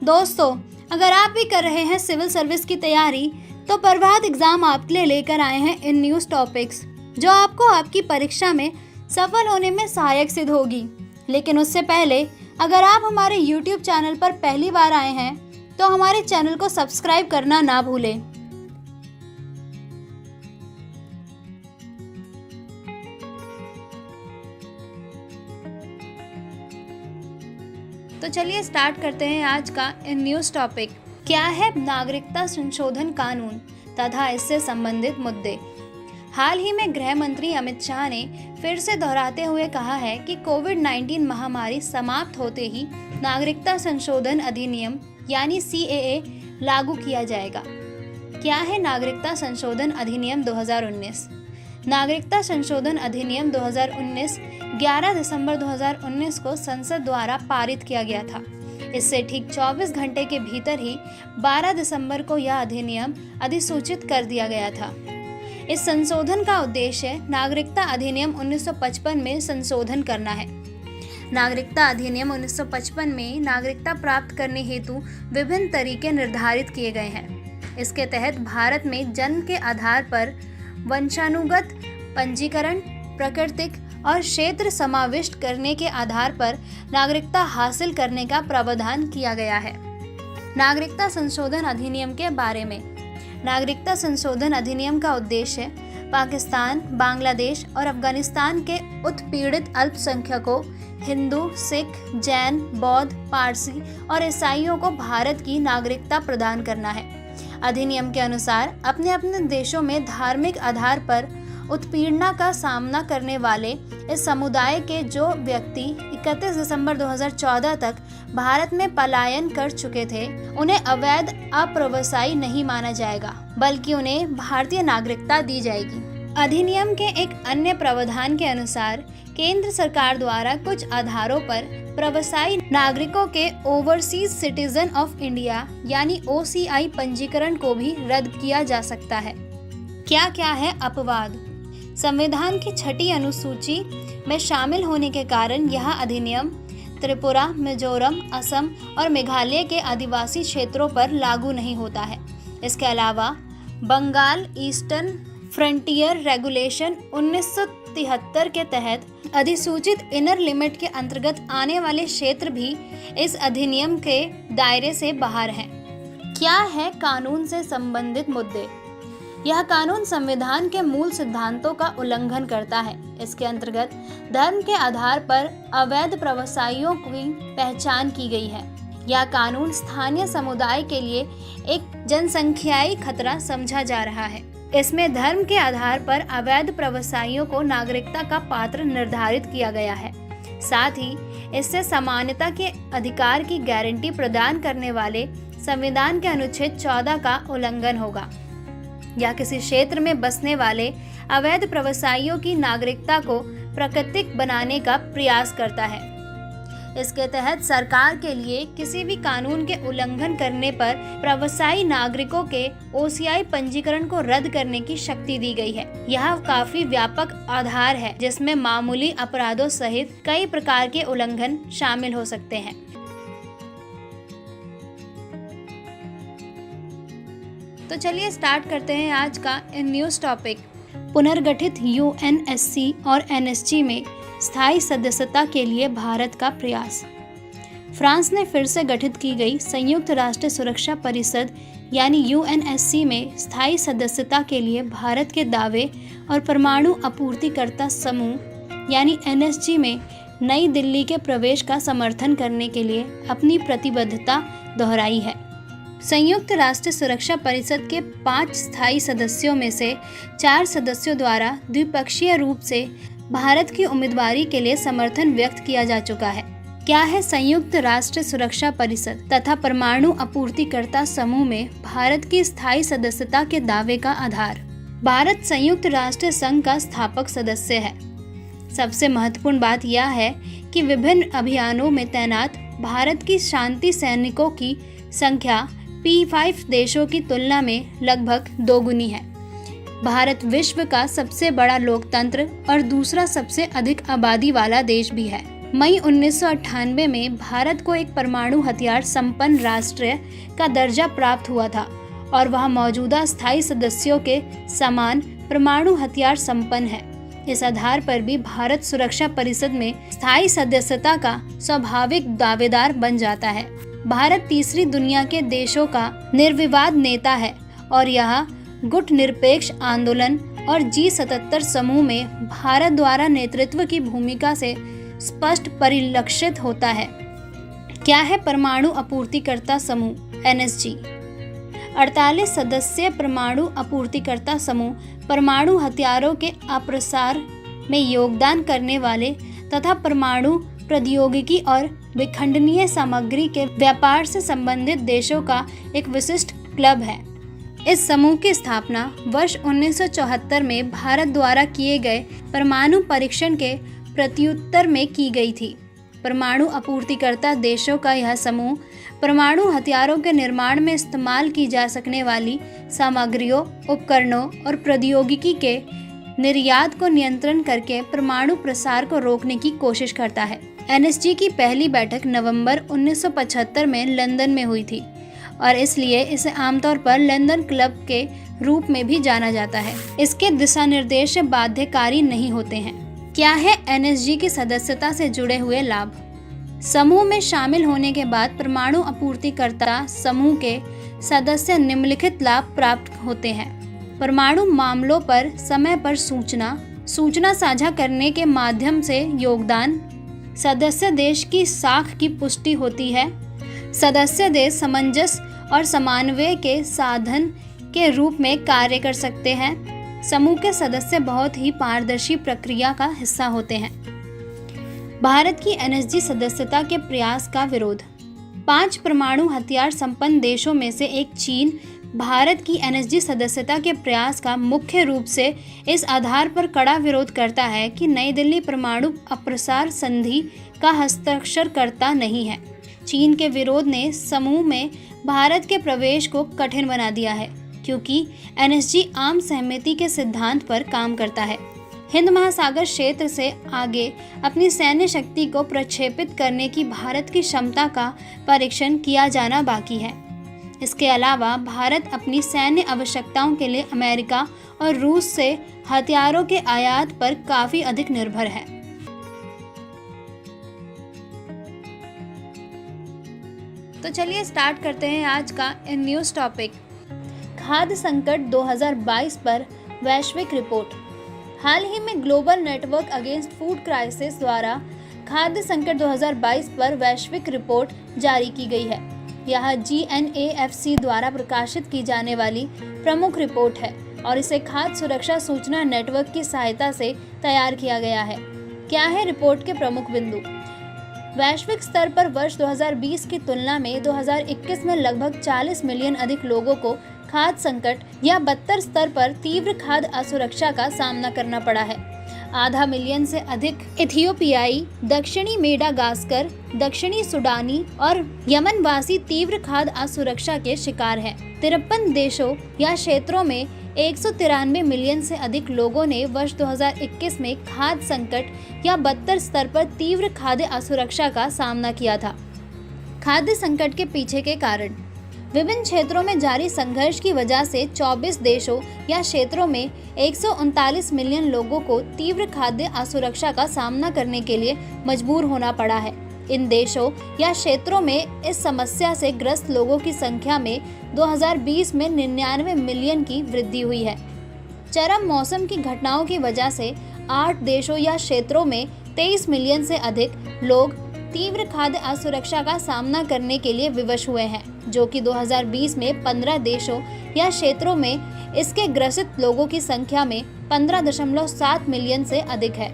दोस्तों, अगर आप भी कर रहे हैं सिविल सर्विस की तैयारी तो प्रभात एग्जाम आपके लिए लेकर आए हैं इन न्यूज़ टॉपिक्स जो आपको आपकी परीक्षा में सफल होने में सहायक सिद्ध होगी। लेकिन उससे पहले अगर आप हमारे YouTube चैनल पर पहली बार आए हैं तो हमारे चैनल को सब्सक्राइब करना ना भूलें। तो चलिए स्टार्ट करते हैं आज का इन न्यूज़ टॉपिक। क्या है नागरिकता संशोधन कानून तथा इससे संबंधित मुद्दे। हाल ही में गृह मंत्री अमित शाह ने फिर से दोहराते हुए कहा है कि कोविड-19 महामारी समाप्त होते ही नागरिकता संशोधन अधिनियम यानी CAA लागू किया जाएगा। क्या है नागरिकता संशोधन अधिनियम 2019? नागरिकता संशोधन अधिनियम 2019 11 दिसंबर 2019 को संसद द्वारा पारित किया गया था। इससे ठीक 24 घंटे के भीतर ही 12 दिसंबर को यह अधिनियम अधिसूचित कर दिया गया था। इस संशोधन का उद्देश्य नागरिकता अधिनियम 1955 में संशोधन करना है। नागरिकता अधिनियम 1955 में नागरिकता प्राप्त करने हेतु विभिन्न तरीके निर्धारित किए गए हैं। इसके तहत भारत में जन्म के आधार पर वंशानुगत पंजीकरण, प्राकृतिक और क्षेत्र समाविष्ट करने के आधार पर नागरिकता हासिल करने का प्रावधान किया गया है। नागरिकता संशोधन अधिनियम के बारे में। नागरिकता संशोधन अधिनियम का उद्देश्य पाकिस्तान, बांग्लादेश और अफगानिस्तान के उत्पीड़ित अल्पसंख्यकों, हिंदू, सिख, जैन, बौद्ध, पारसी और ईसाइयों को भारत की नागरिकता प्रदान करना है। अधिनियम के अनुसार अपने अपने देशों में धार्मिक आधार पर उत्पीड़ना का सामना करने वाले इस समुदाय के जो व्यक्ति 31 दिसंबर 2014 तक भारत में पलायन कर चुके थे, उन्हें अवैध अप्रवासी नहीं माना जाएगा, बल्कि उन्हें भारतीय नागरिकता दी जाएगी। अधिनियम के एक अन्य प्रावधान के अनुसार केंद्र सरकार द्वारा कुछ आधारों पर प्रवासी नागरिकों के ओवरसीज सिटीजन ऑफ इंडिया यानी OCI पंजीकरण को भी रद्द किया जा सकता है। क्या क्या है अपवाद? संविधान की 6ठी अनुसूची में शामिल होने के कारण यह अधिनियम त्रिपुरा, मिजोरम, असम और मेघालय के आदिवासी क्षेत्रों पर लागू नहीं होता है। इसके अलावा बंगाल ईस्टर्न फ्रंटियर रेगुलेशन 1973 के तहत अधिसूचित इनर लिमिट के अंतर्गत आने वाले क्षेत्र भी इस अधिनियम के दायरे से बाहर हैं। क्या है कानून से संबंधित मुद्दे? यह कानून संविधान के मूल सिद्धांतों का उल्लंघन करता है। इसके अंतर्गत धर्म के आधार पर अवैध प्रवासियों की पहचान की गई है। यह कानून स्थानीय समुदाय के लिए एक जनसंख्याई खतरा समझा जा रहा है। इसमें धर्म के आधार पर अवैध प्रवासियों को नागरिकता का पात्र निर्धारित किया गया है। साथ ही इससे समानता के अधिकार की गारंटी प्रदान करने वाले संविधान के अनुच्छेद 14 का उल्लंघन होगा या किसी क्षेत्र में बसने वाले अवैध प्रवासियों की नागरिकता को प्राकृतिक बनाने का प्रयास करता है। इसके तहत सरकार के लिए किसी भी कानून के उल्लंघन करने पर प्रवासी नागरिकों के OCI पंजीकरण को रद्द करने की शक्ति दी गई है। यह काफी व्यापक आधार है जिसमें मामूली अपराधों सहित कई प्रकार के उल्लंघन शामिल हो सकते हैं। तो चलिए स्टार्ट करते हैं आज का इन न्यूज़ टॉपिक। पुनर्गठित UNSC और NSG में स्थायी सदस्यता के लिए भारत का प्रयास। फ्रांस ने फिर से गठित की गई संयुक्त राष्ट्र सुरक्षा परिषद यानी UNSC में स्थायी सदस्यता के लिए भारत के दावे और परमाणु आपूर्तिकर्ता समूह यानी NSG में नई दिल्ली के प्रवेश का समर्थन करने के लिए अपनी प्रतिबद्धता दोहराई है। संयुक्त राष्ट्र सुरक्षा परिषद के 5 स्थायी सदस्यों में से 4 सदस्यों द्वारा द्विपक्षीय रूप से भारत की उम्मीदवारी के लिए समर्थन व्यक्त किया जा चुका है। क्या है संयुक्त राष्ट्र सुरक्षा परिषद तथा परमाणु आपूर्तिकर्ता समूह में भारत की स्थायी सदस्यता के दावे का आधार? भारत संयुक्त राष्ट्र संघ का स्थापक सदस्य है। सबसे महत्वपूर्ण बात यह है कि विभिन्न अभियानों में तैनात भारत की शांति सैनिकों की संख्या P5 देशों की तुलना में लगभग दोगुनी है। भारत विश्व का सबसे बड़ा लोकतंत्र और दूसरा सबसे अधिक आबादी वाला देश भी है। मई 1998 में भारत को एक परमाणु हथियार संपन्न राष्ट्र का दर्जा प्राप्त हुआ था और वह मौजूदा स्थायी सदस्यों के समान परमाणु हथियार संपन्न है। इस आधार पर भी भारत सुरक्षा परिषद में स्थायी सदस्यता का स्वाभाविक दावेदार बन जाता है। भारत तीसरी दुनिया के देशों का निर्विवाद नेता है और यह गुटनिरपेक्ष आंदोलन और G77 समूह में भारत द्वारा नेतृत्व की भूमिका से स्पष्ट परिलक्षित होता है। क्या है परमाणु आपूर्तिकर्ता समूह NSG? 48 सदस्यीय परमाणु आपूर्तिकर्ता समूह परमाणु हथियारों के अप्रसार में योगदान करने वाले तथा परमाणु प्रौद्योगिकी और विखंडनीय सामग्री के व्यापार से संबंधित देशों का एक विशिष्ट क्लब है। इस समूह की स्थापना वर्ष 1974 में भारत द्वारा किए गए परमाणु परीक्षण के प्रत्युत्तर में की गई थी। परमाणु आपूर्तिकर्ता देशों का यह समूह परमाणु हथियारों के निर्माण में इस्तेमाल की जा सकने वाली सामग्रियों, उपकरणों और प्रौद्योगिकी के निर्यात को नियंत्रण करके परमाणु प्रसार को रोकने की कोशिश करता है। NSG की पहली बैठक नवंबर 1975 में लंदन में हुई थी और इसलिए इसे आमतौर पर लंदन क्लब के रूप में भी जाना जाता है। इसके दिशा निर्देश बाध्यकारी नहीं होते हैं। क्या है NSG की सदस्यता से जुड़े हुए लाभ? समूह में शामिल होने के बाद परमाणु आपूर्तिकर्ता समूह के सदस्य निम्नलिखित लाभ प्राप्त होते हैं। परमाणु मामलों पर समय पर सूचना साझा करने के माध्यम से योगदान, सदस्य देश की साख की पुष्टि होती है, सदस्य देश सामंजस्य और समन्वय के साधन के रूप में कार्य कर सकते हैं। समूह के सदस्य बहुत ही पारदर्शी प्रक्रिया का हिस्सा होते हैं। भारत की NSG सदस्यता के प्रयास का विरोध। 5 परमाणु हथियार संपन्न देशों में से एक चीन भारत की NSG सदस्यता के प्रयास का मुख्य रूप से इस आधार पर कड़ा विरोध करता है कि नई दिल्ली परमाणु अप्रसार संधि का हस्ताक्षरकर्ता नहीं है। चीन के विरोध ने समूह में भारत के प्रवेश को कठिन बना दिया है क्योंकि NSG आम सहमति के सिद्धांत पर काम करता है। हिंद महासागर क्षेत्र से आगे अपनी सैन्य शक्ति को प्रक्षेपित करने की भारत की क्षमता का परीक्षण किया जाना बाकी है। इसके अलावा भारत अपनी सैन्य आवश्यकताओं के लिए अमेरिका और रूस से हथियारों के आयात पर काफी अधिक निर्भर है। तो चलिए स्टार्ट करते हैं आज का न्यूज़ टॉपिक। खाद्य संकट 2022 पर वैश्विक रिपोर्ट। हाल ही में global network against food crisis द्वारा खाद्य संकट 2022 पर वैश्विक रिपोर्ट जारी की गई है। यह GNAFC द्वारा प्रकाशित की जाने वाली प्रमुख रिपोर्ट है और इसे खाद्य सुरक्षा सूचना नेटवर्क की सहायता से तैयार किया गया है। क्या है रिपोर्ट के प्रमुख बिंदु? वैश्विक स्तर पर वर्ष 2020 की तुलना में 2021 में लगभग 40 मिलियन अधिक लोगों को खाद्य संकट या बदतर स्तर पर तीव्र खाद्य असुरक्षा का सामना करना पड़ा है। आधा मिलियन से अधिक इथियोपियाई, दक्षिणी मेडागास्कर, दक्षिणी सुडानी और यमनवासी तीव्र खाद्य असुरक्षा के शिकार हैं। 53 देशों या क्षेत्रों में 193 मिलियन से अधिक लोगों ने वर्ष 2021 में खाद्य संकट या बदतर स्तर पर तीव्र खाद्य असुरक्षा का सामना किया था। खाद्य संकट के पीछे के कारण। विभिन्न क्षेत्रों में जारी संघर्ष की वजह से 24 देशों या क्षेत्रों में 139 मिलियन लोगों को तीव्र खाद्य असुरक्षा का सामना करने के लिए मजबूर होना पड़ा है। इन देशों या क्षेत्रों में इस समस्या से ग्रस्त लोगों की संख्या में 2020 में 99 मिलियन की वृद्धि हुई है। चरम मौसम की घटनाओं की वजह से 8 देशों या क्षेत्रों में 23 मिलियन से अधिक लोग तीव्र खाद्य असुरक्षा का सामना करने के लिए विवश हुए हैं, जो कि 2020 में 15 देशों या क्षेत्रों में इसके ग्रसित लोगों की संख्या में 15.7 मिलियन से अधिक है।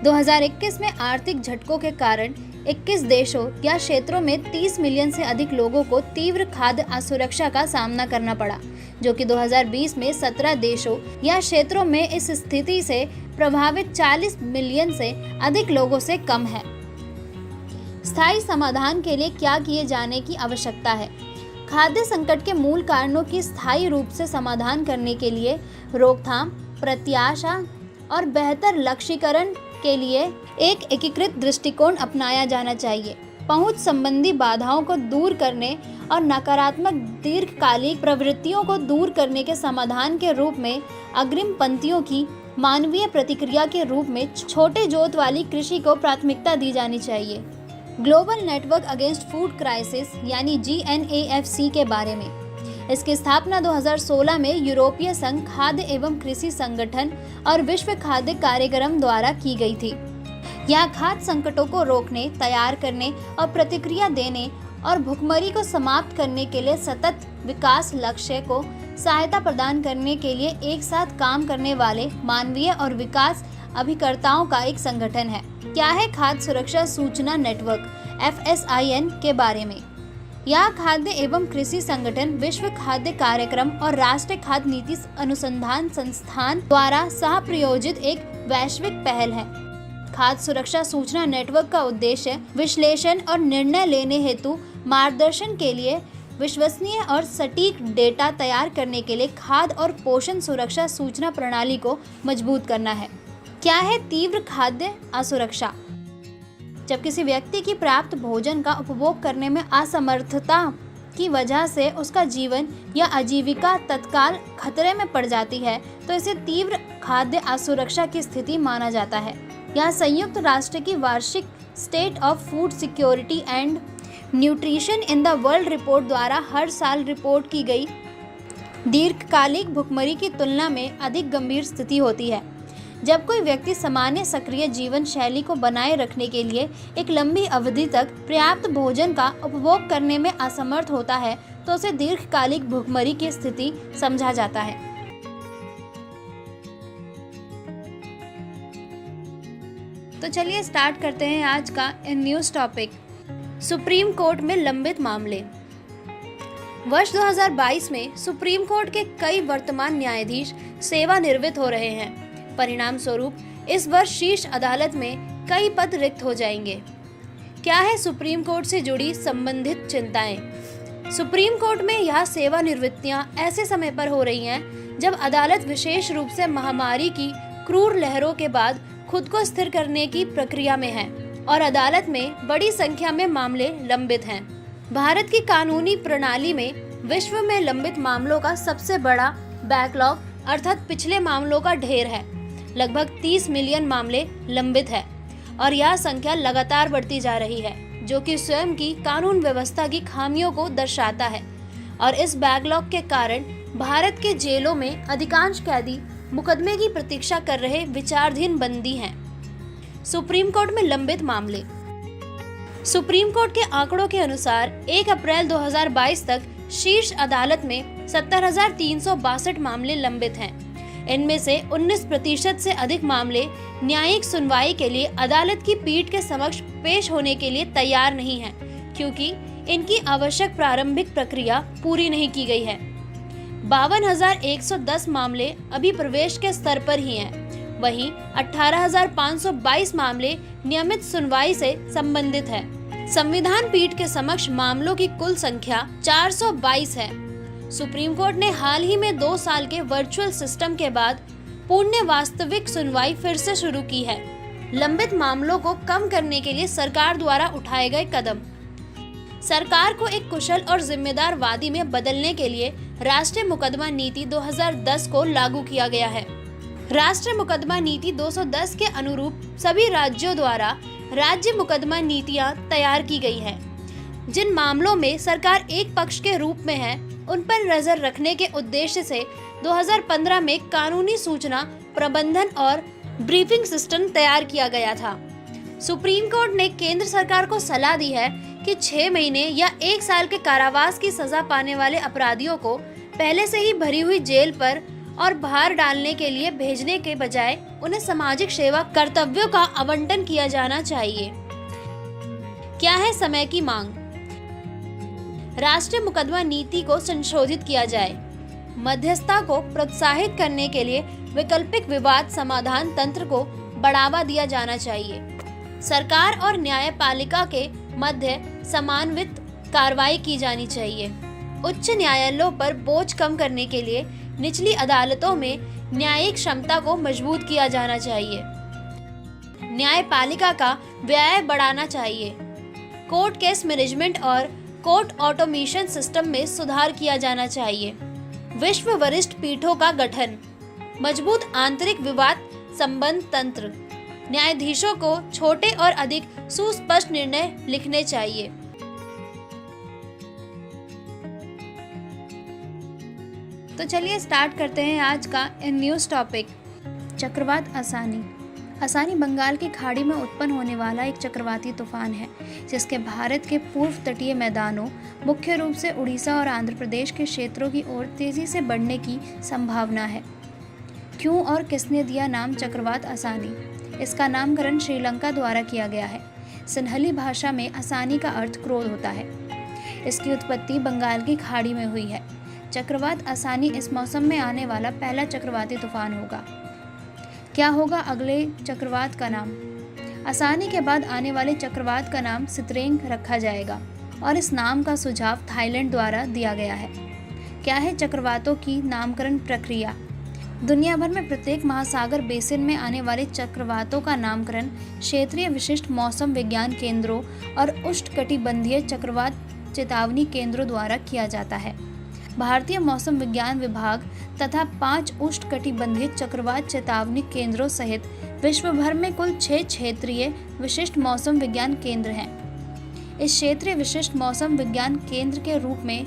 2021 में आर्थिक झटकों के कारण 21 देशों या क्षेत्रों में 30 मिलियन से अधिक लोगों को तीव्र खाद्य असुरक्षा का सामना करना पड़ा, जो कि 2020 में 17 देशों या क्षेत्रों में इस स्थिति से प्रभावित 40 मिलियन से अधिक लोगों से कम है। स्थायी समाधान के लिए क्या किए जाने की आवश्यकता है? खाद्य संकट के मूल कारणों की स्थायी रूप से समाधान करने के लिए रोकथाम, प्रत्याशा और बेहतर लक्ष्यीकरण के लिए एक एकीकृत दृष्टिकोण अपनाया जाना चाहिए। पहुंच संबंधी बाधाओं को दूर करने और नकारात्मक दीर्घकालिक प्रवृत्तियों को दूर करने के समाधान के रूप में अग्रिम पंक्तियों की मानवीय प्रतिक्रिया के रूप में छोटे जोत वाली कृषि को प्राथमिकता दी जानी चाहिए। Global network against food crisis यानी GNAFC के बारे में। इसकी स्थापना 2016 में यूरोपीय संघ खाद्य एवं कृषि संगठन और विश्व खाद्य कार्यक्रम द्वारा की गई थी। यह खाद्य संकटों को रोकने, तैयार करने और प्रतिक्रिया देने और भुखमरी को समाप्त करने के लिए सतत विकास लक्ष्य को सहायता प्रदान करने के लिए एक साथ काम करने वाले मानवीय और विकास अभिकर्ताओं का एक संगठन है। क्या है खाद्य सुरक्षा सूचना नेटवर्क FSIN के बारे में? यह खाद्य एवं कृषि संगठन विश्व खाद्य कार्यक्रम और राष्ट्रीय खाद्य नीति अनुसंधान संस्थान द्वारा सह प्रायोजित एक वैश्विक पहल है। खाद्य सुरक्षा सूचना नेटवर्क का उद्देश्य विश्लेषण और निर्णय लेने हेतु मार्गदर्शन के लिए विश्वसनीय और सटीक डेटा तैयार करने के लिए खाद्य और पोषण सुरक्षा सूचना प्रणाली को मजबूत करना है। क्या है तीव्र खाद्य असुरक्षा? जब किसी व्यक्ति की प्राप्त भोजन का उपभोग करने में असमर्थता की वजह से उसका जीवन या आजीविका तत्काल खतरे में पड़ जाती है तो इसे तीव्र खाद्य असुरक्षा की स्थिति माना जाता है। यह संयुक्त राष्ट्र की वार्षिक state of food security and nutrition in the world report द्वारा हर साल रिपोर्ट की गई दीर्घकालिक भुखमरी की तुलना में अधिक गंभीर स्थिति होती है। जब कोई व्यक्ति सामान्य सक्रिय जीवन शैली को बनाए रखने के लिए एक लंबी अवधि तक पर्याप्त भोजन का उपभोग करने में असमर्थ होता है तो उसे दीर्घकालिक भुखमरी की स्थिति समझा जाता है। तो चलिए स्टार्ट करते हैं आज का न्यूज़ टॉपिक। सुप्रीम कोर्ट में लंबित मामले। वर्ष 2022 में सुप्रीम कोर्ट के कई वर्तमान न्यायाधीश सेवानिवृत्त हो रहे हैं। परिणाम स्वरूप इस वर्ष शीर्ष अदालत में कई पद रिक्त हो जाएंगे। क्या है सुप्रीम कोर्ट से जुड़ी संबंधित चिंताएं? सुप्रीम कोर्ट में यह सेवानिवृत्तियां ऐसे समय पर हो रही हैं जब अदालत विशेष रूप से महामारी की क्रूर लहरों के बाद खुद को स्थिर करने की प्रक्रिया में है और अदालत में बड़ी संख्या में मामले लंबित हैं। भारत की कानूनी प्रणाली में विश्व में लंबित मामलों का सबसे बड़ा बैकलॉग अर्थात पिछले मामलों का ढेर है। लगभग 30 मिलियन मामले लंबित है और यह संख्या लगातार बढ़ती जा रही है, जो कि स्वयं की कानून व्यवस्था की खामियों को दर्शाता है। और इस बैकलॉग के कारण भारत के जेलों में अधिकांश कैदी मुकदमे की प्रतीक्षा कर रहे विचाराधीन बंदी हैं। सुप्रीम कोर्ट में लंबित मामले। सुप्रीम कोर्ट के आंकड़ों के अनुसार 1 अप्रैल 2022 तक शीर्ष अदालत में 70,362 मामले लंबित हैं। इनमें से 19% से अधिक मामले न्यायिक सुनवाई के लिए अदालत की पीठ के समक्ष पेश होने के लिए तैयार नहीं हैं, क्योंकि इनकी आवश्यक प्रारंभिक प्रक्रिया पूरी नहीं की गई है। 52,110 मामले अभी प्रवेश के स्तर पर ही हैं। वहीं 18,522 मामले नियमित सुनवाई से संबंधित है। संविधान पीठ के समक्ष मामलों की कुल संख्या 422 है। सुप्रीम कोर्ट ने हाल ही में 2 साल के वर्चुअल सिस्टम के बाद पूर्ण वास्तविक सुनवाई फिर से शुरू की है। लंबित मामलों को कम करने के लिए सरकार द्वारा उठाए गए कदम। सरकार को एक कुशल और जिम्मेदार वादी में बदलने के लिए राष्ट्रीय मुकदमा नीति 2010 को लागू किया गया है। राष्ट्रीय मुकदमा नीति 210 के अनुरूप सभी राज्यों द्वारा राज्य मुकदमा नीतियां तैयार की गई है। जिन मामलों में सरकार एक पक्ष के रूप में है, उन पर नजर रखने के उद्देश्य से 2015 में कानूनी सूचना प्रबंधन और ब्रीफिंग सिस्टम तैयार किया गया था। सुप्रीम कोर्ट ने केंद्र सरकार को सलाह दी है कि 6 महीने या 1 साल के कारावास की सजा पाने वाले अपराधियों को पहले से ही भरी हुई जेल पर और बाहर डालने के लिए भेजने के बजाय उन्हें सामाजिक सेवा कर्तव्यों का आवंटन किया जाना चाहिए। क्या है समय की मांग? राष्ट्रीय मुकदमा नीति को संशोधित किया जाए। मध्यस्थता को प्रोत्साहित करने के लिए वैकल्पिक विवाद समाधान तंत्र को बढ़ावा दिया जाना चाहिए। सरकार और न्यायपालिका के मध्य समन्वित कार्रवाई की जानी चाहिए। उच्च न्यायालयों पर बोझ कम करने के लिए निचली अदालतों में न्यायिक क्षमता को मजबूत किया जाना चाहिए। न्यायपालिका का व्यय बढ़ाना चाहिए। कोर्ट केस मैनेजमेंट और कोर्ट ऑटोमेशन सिस्टम में सुधार किया जाना चाहिए। विश्व वरिष्ठ पीठों का गठन, मजबूत आंतरिक विवाद संबंध तंत्र, न्यायाधीशों को छोटे और अधिक सुस्पष्ट निर्णय लिखने चाहिए। तो चलिए स्टार्ट करते हैं आज का न्यूज़ टॉपिक। चक्रवात आसानी। आसानी बंगाल की खाड़ी में उत्पन्न होने वाला एक चक्रवाती तूफान है, जिसके भारत के पूर्व तटीय मैदानों, मुख्य रूप से उड़ीसा और आंध्र प्रदेश के क्षेत्रों की ओर तेजी से बढ़ने की संभावना है। क्यों और किसने दिया नाम चक्रवात आसानी? इसका नामकरण श्रीलंका द्वारा किया गया है। सिन्हली भाषा में आसानी का अर्थ क्रोध होता है। इसकी उत्पत्ति बंगाल की खाड़ी में हुई है। चक्रवात आसानी इस मौसम में आने वाला पहला चक्रवाती तूफान होगा। क्या होगा अगले चक्रवात का नाम? आसानी के बाद आने वाले चक्रवात का नाम सितरेंग रखा जाएगा और इस नाम का सुझाव थाईलैंड द्वारा दिया गया है। क्या है चक्रवातों की नामकरण प्रक्रिया? दुनिया भर में प्रत्येक महासागर बेसिन में आने वाले चक्रवातों का नामकरण क्षेत्रीय विशिष्ट मौसम विज्ञान केंद्रों और उष्णकटिबंधीय चक्रवात चेतावनी केंद्रों द्वारा किया जाता है। भारतीय मौसम विज्ञान विभाग तथा 5 उष्णकटिबंधीय चक्रवात चेतावनी केंद्रों सहित विश्व भर में कुल 6 क्षेत्रीय विशिष्ट मौसम विज्ञान केंद्र हैं। इस क्षेत्रीय विशिष्ट मौसम विज्ञान केंद्र के रूप में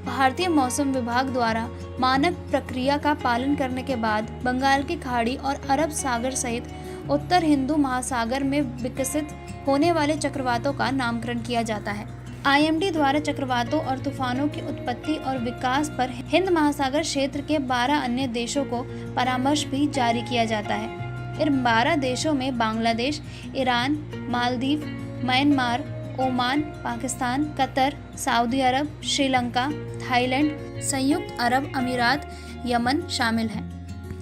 भारतीय मौसम विभाग द्वारा मानक प्रक्रिया का पालन करने के बाद बंगाल की खाड़ी और अरब सागर सहित उत्तर हिंदू महासागर में विकसित होने वाले चक्रवातों का नामकरण किया जाता है। IMD द्वारा चक्रवातों और तूफानों की उत्पत्ति और विकास पर हिंद महासागर क्षेत्र के 12 अन्य देशों को परामर्श भी जारी किया जाता है। इन 12 देशों में Bangladesh, Iran, Maldives, Myanmar, Oman, Pakistan, Qatar, Saudi Arab, Sri Lanka, Thailand, संयुक्त अरब अमीरात, यमन शामिल हैं।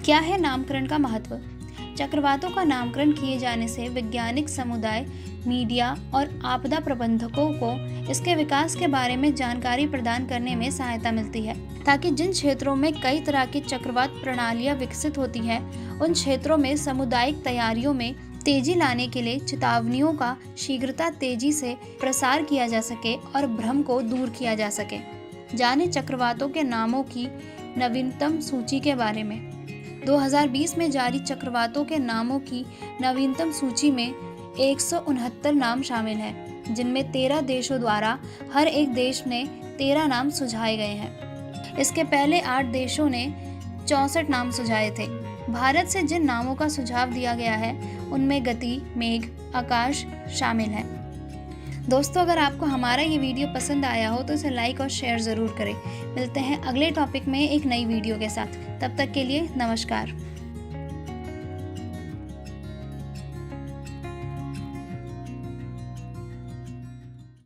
क्या है नामकरण का महत्व? चक्रवातों का नामकरण किए जाने से वैज्ञानिक समुदाय, मीडिया और आपदा प्रबंधकों को इसके विकास के बारे में जानकारी प्रदान करने में सहायता मिलती है, ताकि जिन क्षेत्रों में कई तरह की चक्रवात प्रणालियां विकसित होती हैं, उन क्षेत्रों में सामुदायिक तैयारियों में तेजी लाने के लिए चेतावनियों का शीघ्रता तेजी से प्रसार किया जा सके और भ्रम को दूर किया जा सके। जाने चक्रवातों के नामों की नवीनतम सूची के बारे में। 2020 में जारी चक्रवातों के नामों की नवीनतम सूची में 169 नाम शामिल हैं, जिनमें 13 देशों द्वारा हर एक देश ने 13 नाम सुझाए गए हैं। इसके पहले 8 देशों ने 64 नाम सुझाए थे। भारत से जिन नामों का सुझाव दिया गया है उनमें गति, मेघ, आकाश शामिल हैं। दोस्तों, अगर आपको हमारा ये वीडियो पसंद आया हो तो इसे लाइक और शेयर ज़रूर करें। मिलते हैं अगले टॉपिक में एक नई वीडियो के साथ। तब तक के लिए नमस्कार।